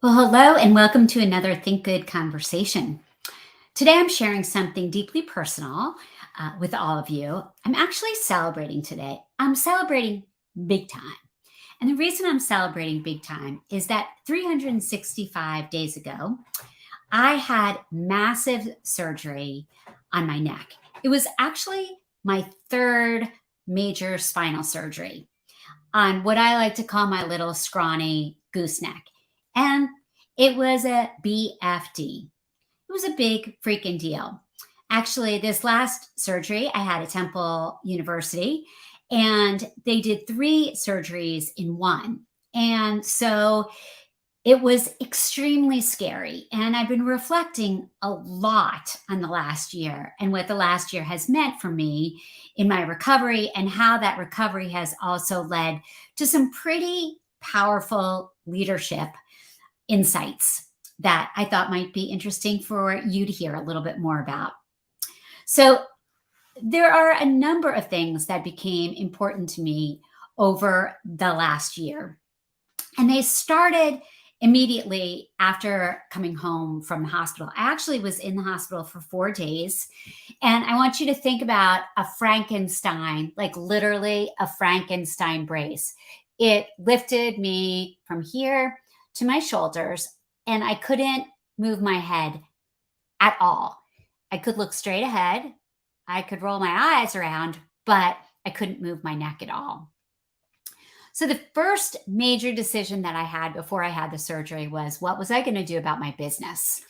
Well, hello and welcome to another Think Good conversation. Today I'm sharing something deeply personal with all of you. I'm actually celebrating today. I'm celebrating big time. And the reason I'm celebrating big time is that 365 days ago, I had massive surgery on my neck. It was actually my third major spinal surgery on what I like to call my little scrawny gooseneck. And it was a BFD. It was a big freaking deal. Actually, this last surgery I had at Temple University, and they did three surgeries in one. And so it was extremely scary. And I've been reflecting a lot on the last year and what the last year has meant for me in my recovery, and how that recovery has also led to some pretty powerful leadership insights that I thought might be interesting for you to hear a little bit more about. So, there are a number of things that became important to me over the last year. And they started immediately after coming home from the hospital. I actually was in the hospital for 4 days. And I want you to think about a Frankenstein, like literally a Frankenstein brace. It lifted me from here to my shoulders, and I couldn't move my head at all. I could look straight ahead, I could roll my eyes around, but I couldn't move my neck at all. So the first major decision that I had before I had the surgery was, what was I going to do about my business?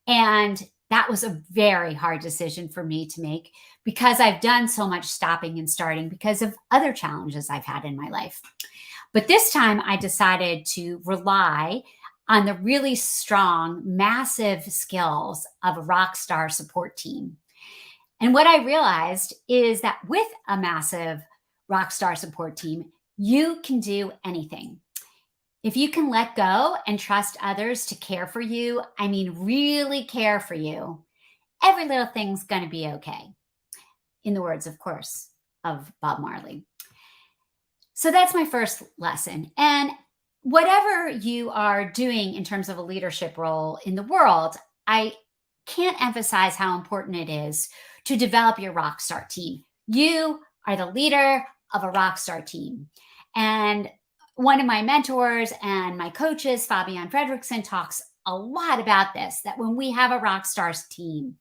And that was a very hard decision for me to make because I've done so much stopping and starting because of other challenges I've had in my life. But this time I decided to rely on the really strong, massive skills of a rock star support team. And what I realized is that with a massive rock star support team, you can do anything. If you can let go and trust others to care for you, I mean, really care for you, every little thing's going to be okay. In the words, of course, of Bob Marley. So that's my first lesson. And whatever you are doing in terms of a leadership role in the world, I can't emphasize how important it is to develop your rock star team. You are the leader of a rock star team. And one of my mentors and my coaches, Fabian Fredrickson, talks a lot about this, that when we have a rock stars team,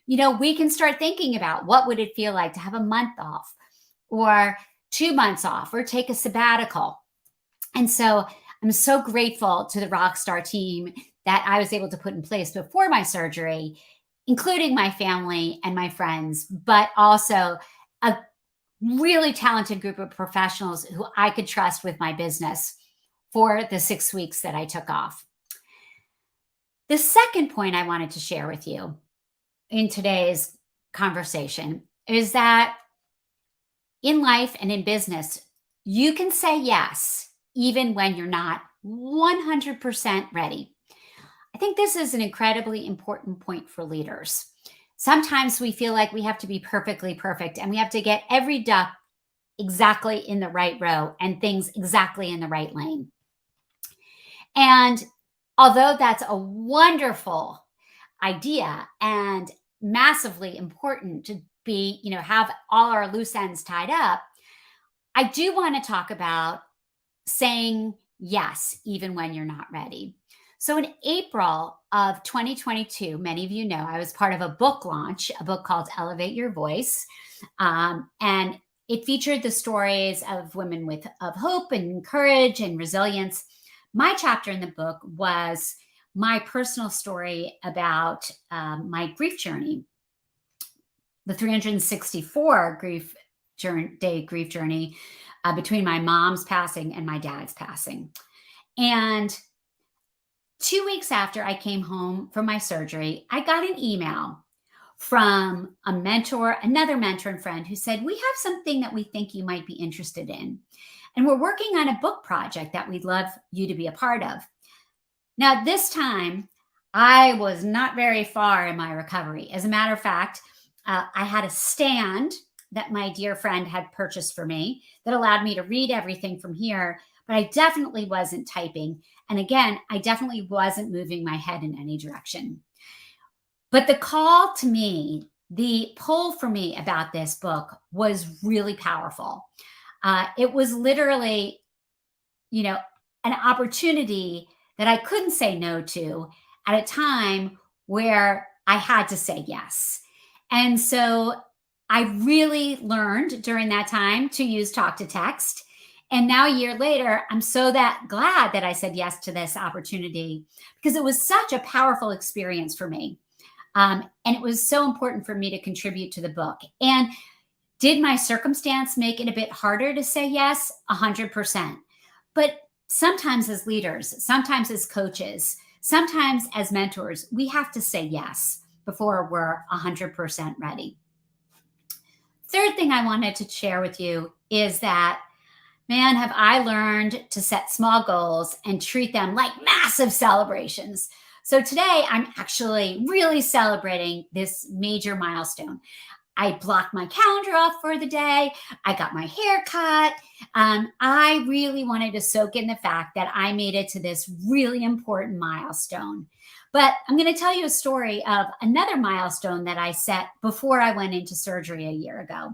we can start thinking about what would it feel like to have a month off or 2 months off or take a sabbatical. And so I'm so grateful to the Rockstar team that I was able to put in place before my surgery, including my family and my friends, but also a really talented group of professionals who I could trust with my business for the 6 weeks that I took off. The second point I wanted to share with you in today's conversation is that in life and in business, you can say yes even when you're not 100% ready. I think this is an incredibly important point for leaders. Sometimes we feel like we have to be perfectly perfect and we have to get every duck exactly in the right row and things exactly in the right lane. And although that's a wonderful idea and massively important to have all our loose ends tied up, I do want to talk about saying yes, even when you're not ready. So in April of 2022, many of you know I was part of a book launch, a book called Elevate Your Voice. And it featured the stories of women of hope and courage and resilience. My chapter in the book was my personal story about my grief journey, the 364 day grief journey between my mom's passing and my dad's passing. And 2 weeks after I came home from my surgery, I got an email from another mentor and friend who said, "We have something that we think you might be interested in. And we're working on a book project that we'd love you to be a part of." Now, this time, I was not very far in my recovery. As a matter of fact, I had a stand that my dear friend had purchased for me that allowed me to read everything from here. but I definitely wasn't typing. And again, I definitely wasn't moving my head in any direction. But the call to me, the pull for me about this book was really powerful. It was literally, you know, an opportunity that I couldn't say no to at a time where I had to say yes. And so I really learned during that time to use talk to text. And now a year later, I'm so that glad that I said yes to this opportunity because it was such a powerful experience for me. And it was so important for me to contribute to the book. And did my circumstance make it a bit harder to say yes? 100%. But sometimes as leaders, sometimes as coaches, sometimes as mentors, we have to say yes before we're 100% ready. Third thing I wanted to share with you is that, man, have I learned to set small goals and treat them like massive celebrations. So today I'm actually really celebrating this major milestone. I blocked my calendar off for the day. I got my hair cut. I really wanted to soak in the fact that I made it to this really important milestone. But I'm going to tell you a story of another milestone that I set before I went into surgery a year ago.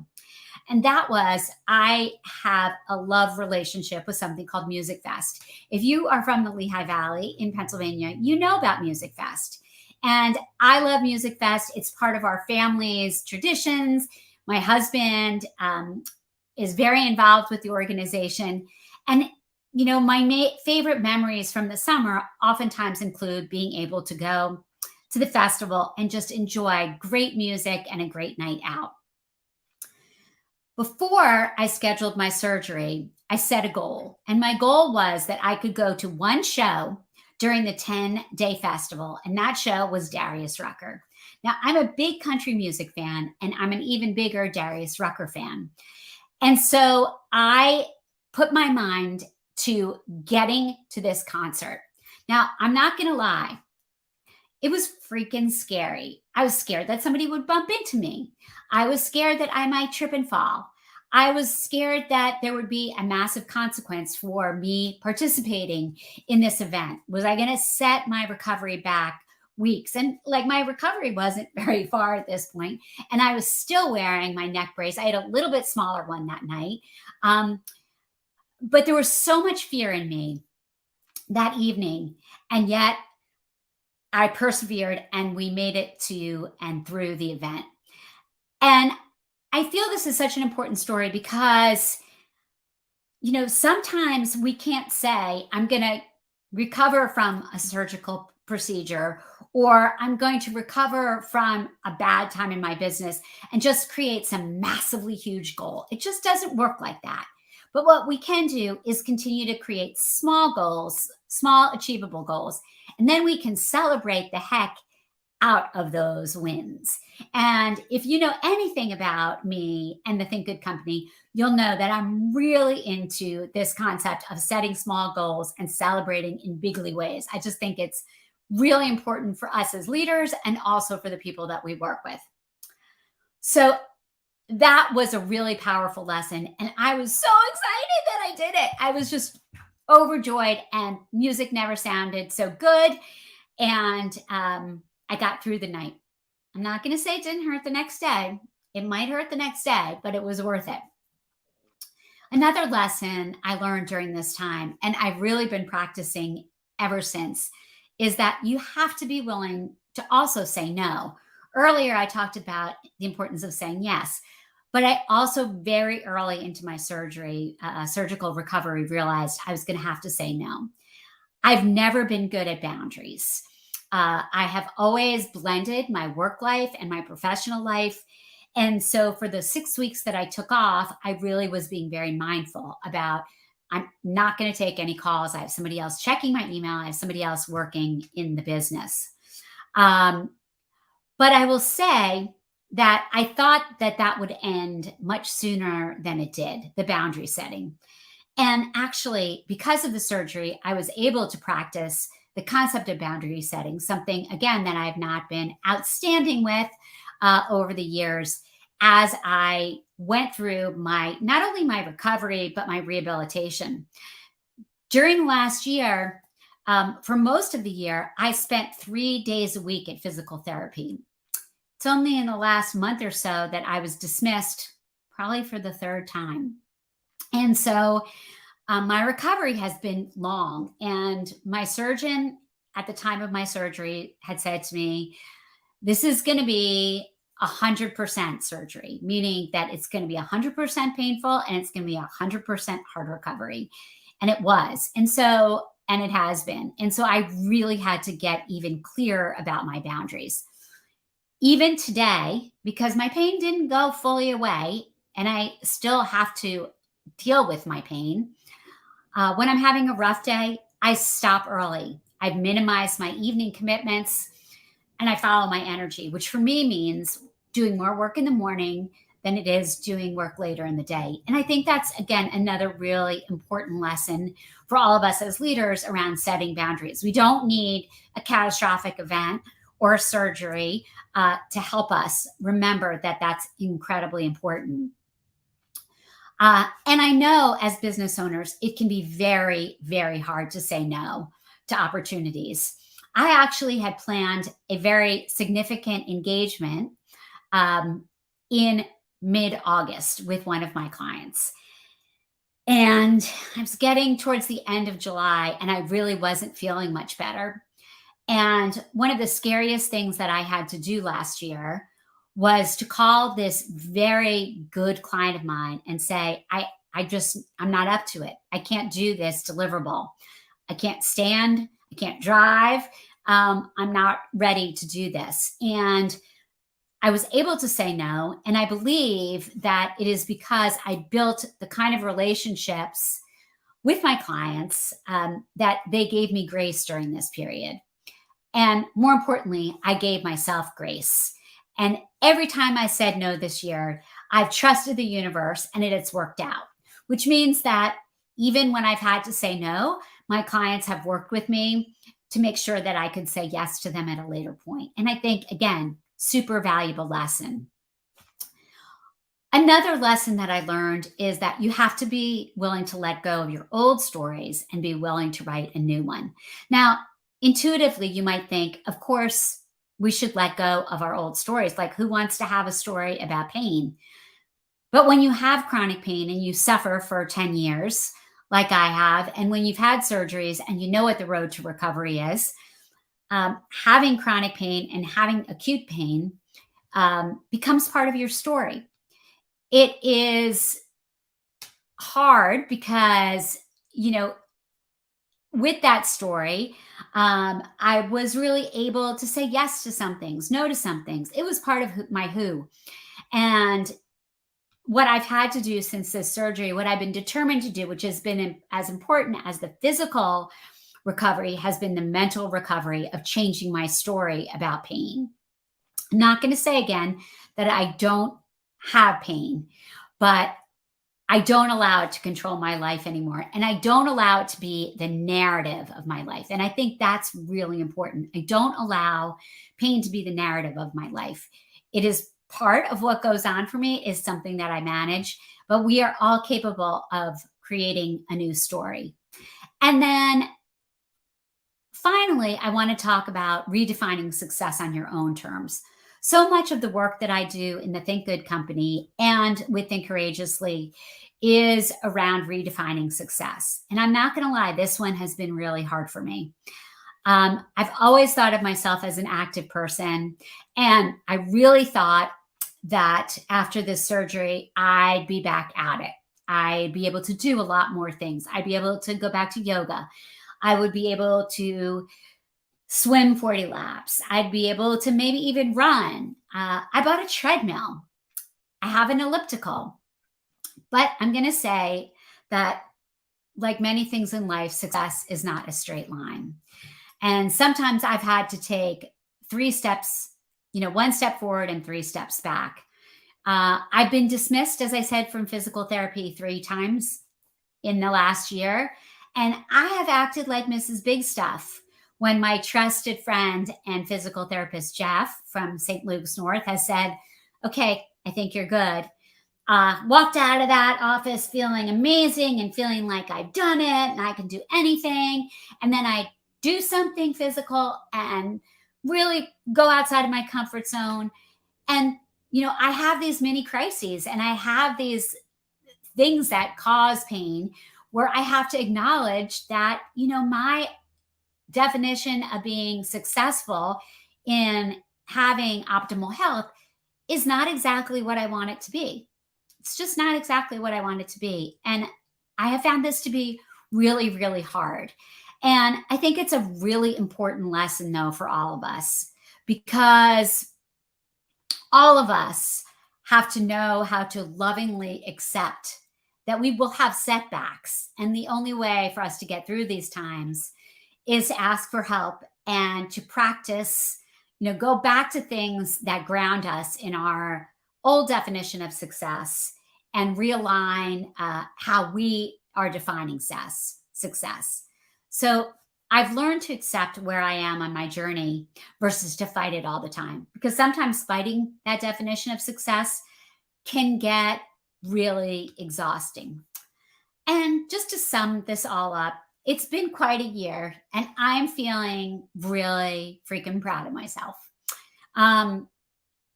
And that was I have a love relationship with something called Music Fest. If you are from the Lehigh Valley in Pennsylvania, you know about Music Fest. And I love Music Fest. It's part of our family's traditions. My husband is very involved with the organization. And, my favorite memories from the summer oftentimes include being able to go to the festival and just enjoy great music and a great night out. Before I scheduled my surgery, I set a goal. And my goal was that I could go to one show during the 10-day festival. And that show was Darius Rucker. Now, I'm a big country music fan, and I'm an even bigger Darius Rucker fan. And so I put my mind to getting to this concert. Now, I'm not going to lie. It was freaking scary. I was scared that somebody would bump into me. I was scared that I might trip and fall. I was scared that there would be a massive consequence for me participating in this event. Was I going to set my recovery back weeks? And like my recovery wasn't very far at this point, and I was still wearing my neck brace. I had a little bit smaller one that night. But there was so much fear in me that evening. And yet I persevered and we made it to and through the event. And I feel this is such an important story because, sometimes we can't say, I'm going to recover from a surgical procedure or I'm going to recover from a bad time in my business and just create some massively huge goal. It just doesn't work like that. But what we can do is continue to create small goals, small achievable goals, and then we can celebrate the heck out of those wins. And if you know anything about me and the Think Good Company, you'll know that I'm really into this concept of setting small goals and celebrating in bigly ways. I just think it's really important for us as leaders and also for the people that we work with. So that was a really powerful lesson. And I was so excited that I did it. I was just overjoyed, and music never sounded so good. And I got through the night. I'm not going to say it didn't hurt the next day. It might hurt the next day, but it was worth it. Another lesson I learned during this time, and I've really been practicing ever since, is that you have to be willing to also say no. Earlier, I talked about the importance of saying yes, but I also very early into my surgical recovery, realized I was going to have to say no. I've never been good at boundaries. I have always blended my work life and my professional life. And so for the 6 weeks that I took off, I really was being very mindful about, I'm not going to take any calls. I have somebody else checking my email. I have somebody else working in the business. But I will say that I thought that that would end much sooner than it did, the boundary setting. And actually, because of the surgery, I was able to practice the concept of boundary setting, something, again, that I've not been outstanding with over the years as I went through not only my recovery, but my rehabilitation. During last year, for most of the year, I spent 3 days a week at physical therapy. It's only in the last month or so that I was dismissed, probably for the third time. And so my recovery has been long. And my surgeon at the time of my surgery had said to me, this is going to be 100% surgery, meaning that it's going to be 100% painful and it's going to be 100% hard recovery. And it was. And it has been. And so I really had to get even clearer about my boundaries. Even today, because my pain didn't go fully away and I still have to deal with my pain, when I'm having a rough day, I stop early. I've minimized my evening commitments and I follow my energy, which for me means doing more work in the morning than it is doing work later in the day. And I think that's, again, another really important lesson for all of us as leaders around setting boundaries. We don't need a catastrophic event or surgery to help us remember that that's incredibly important. And I know as business owners, it can be very, very hard to say no to opportunities. I actually had planned a very significant engagement in mid August with one of my clients. And I was getting towards the end of July and I really wasn't feeling much better. And one of the scariest things that I had to do last year was to call this very good client of mine and say, I'm not up to it. I can't do this deliverable. I can't stand, I can't drive. I'm not ready to do this. And I was able to say no. And I believe that it is because I built the kind of relationships with my clients that they gave me grace during this period. And more importantly, I gave myself grace. And every time I said no this year, I've trusted the universe and it has worked out, which means that even when I've had to say no, my clients have worked with me to make sure that I could say yes to them at a later point. And I think, again, super valuable lesson. Another lesson that I learned is that you have to be willing to let go of your old stories and be willing to write a new one. Now, intuitively, you might think, of course, we should let go of our old stories. Like, who wants to have a story about pain? But when you have chronic pain and you suffer for 10 years, like I have, and when you've had surgeries and you know what the road to recovery is, having chronic pain and having acute pain becomes part of your story. It is hard because, with that story, I was really able to say yes to some things, no to some things. It was part of my who. And what I've had to do since this surgery, what I've been determined to do, which has been as important as the physical recovery, has been the mental recovery of changing my story about pain. I'm not going to say again that I don't have pain, but I don't allow it to control my life anymore. And I don't allow it to be the narrative of my life. And I think that's really important. I don't allow pain to be the narrative of my life. It is part of what goes on for me, is something that I manage, but we are all capable of creating a new story. And then finally, I want to talk about redefining success on your own terms. So much of the work that I do in the Think Good company and with Think Courageously is around redefining success. And I'm not going to lie, this one has been really hard for me. I've always thought of myself as an active person, and I really thought that after this surgery, I'd be back at it. I'd be able to do a lot more things. I'd be able to go back to yoga. I would be able to swim 40 laps. I'd be able to maybe even run. I bought a treadmill. I have an elliptical. But I'm going to say that, like many things in life, success is not a straight line. And sometimes I've had to take 3 steps, one step forward and 3 steps back. I've been dismissed, as I said, from physical therapy 3 times in the last year. And I have acted like Mrs. Big Stuff when my trusted friend and physical therapist, Jeff from St. Luke's North, has said, okay, I think you're good. Walked out of that office feeling amazing and feeling like I've done it and I can do anything. And then I do something physical and really go outside of my comfort zone. And, I have these mini crises and I have these things that cause pain where I have to acknowledge that, my definition of being successful in having optimal health is not exactly what I want it to be. It's just not exactly what I want it to be. And I have found this to be really, really hard. And I think it's a really important lesson, though, for all of us, because all of us have to know how to lovingly accept that we will have setbacks. And the only way for us to get through these times is to ask for help and to practice, go back to things that ground us in our old definition of success and realign how we are defining success. So I've learned to accept where I am on my journey versus to fight it all the time. Because sometimes fighting that definition of success can get really exhausting. And just to sum this all up, it's been quite a year and I'm feeling really freaking proud of myself. Um,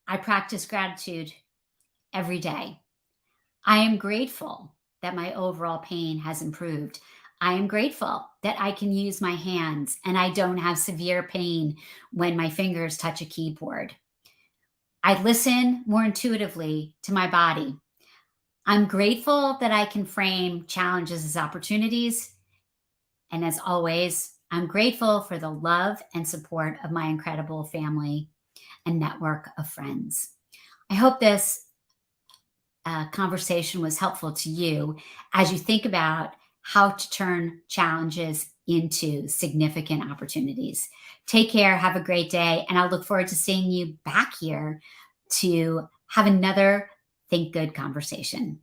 I practice gratitude every day. I am grateful that my overall pain has improved. I am grateful that I can use my hands and I don't have severe pain when my fingers touch a keyboard. I listen more intuitively to my body. I'm grateful that I can frame challenges as opportunities. And as always, I'm grateful for the love and support of my incredible family and network of friends. I hope this conversation was helpful to you as you think about how to turn challenges into significant opportunities. Take care, have a great day, and I'll look forward to seeing you back here to have another Think Good conversation.